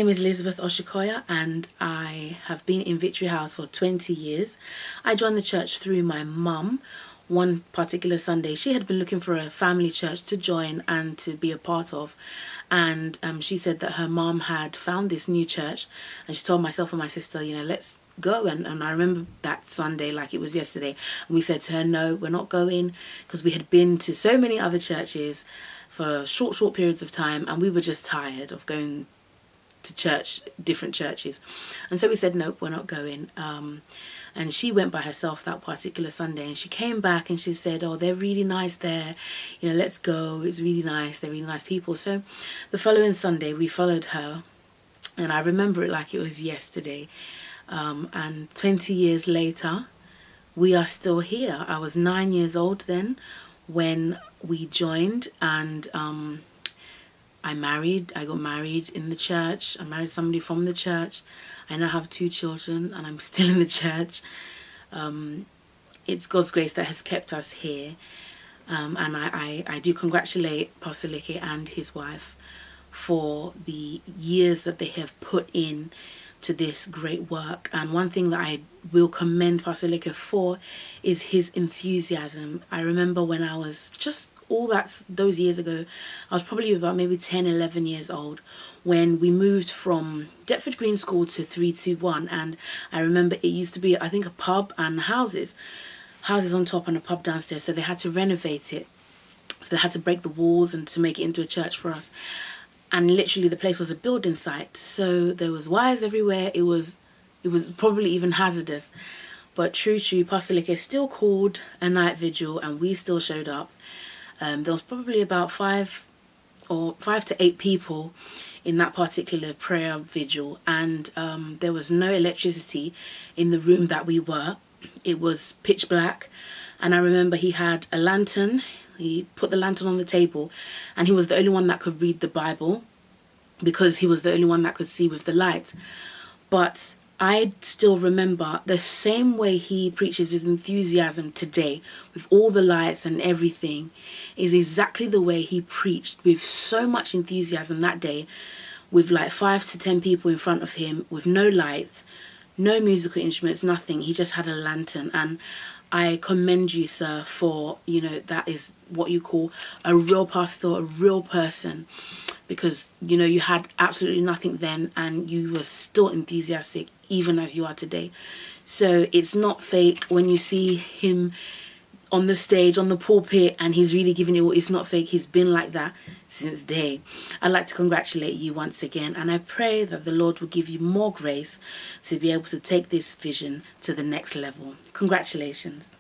name is Elizabeth Oshikoya and I have been in Victory House for 20 years. I joined the church through my mum. One particular Sunday, she had been looking for a family church to join and to be a part of. And she said that her mum had found this new church and she told myself and my sister, you know, let's go. And I remember that Sunday like it was yesterday. And we said to her, no, we're not going, because we had been to so many other churches for short periods of time and we were just tired of going to church, different churches. And so we said, nope, we're not going. And she went by herself that particular Sunday and she came back and she said, oh, they're really nice there, you know, let's go, it's really nice, they're really nice people. So the following Sunday we followed her and I remember it like it was yesterday. And 20 years later we are still here. I was 9 years old then when we joined, and I got married in the church. I married somebody from the church. I now have 2 children and I'm still in the church. It's God's grace that has kept us here. And I do congratulate Pastor Leke and his wife for the years that they have put in to this great work. And one thing that I will commend Pastor Leke for is his enthusiasm. I remember when I was just those years ago, I was probably about maybe 10, 11 years old when we moved from Deptford Green School to 321. And I remember it used to be, I think, a pub and houses on top and a pub downstairs. So they had to renovate it. So they had to break the walls and to make it into a church for us. And literally the place was a building site. So there was wires everywhere. It was probably even hazardous. But true, Pastor Leke still called a night vigil and we still showed up. There was probably about 5 to 8 people in that particular prayer vigil, and there was no electricity in the room that we were. It was pitch black, and I remember he had a lantern. He put the lantern on the table, and he was the only one that could read the Bible because he was the only one that could see with the light. But I still remember the same way he preaches with enthusiasm today, with all the lights and everything, is exactly the way he preached with so much enthusiasm that day, with like 5 to 10 people in front of him, with no lights, no musical instruments, nothing. He just had a lantern. And I commend you, sir, for, you know, that is what you call a real pastor, a real person. Because, you know, you had absolutely nothing then and you were still enthusiastic even as you are today. So it's not fake when you see him on the stage, on the pulpit, and he's really giving it all. It's not fake. He's been like that since day. I'd like to congratulate you once again, and I pray that the Lord will give you more grace to be able to take this vision to the next level. Congratulations.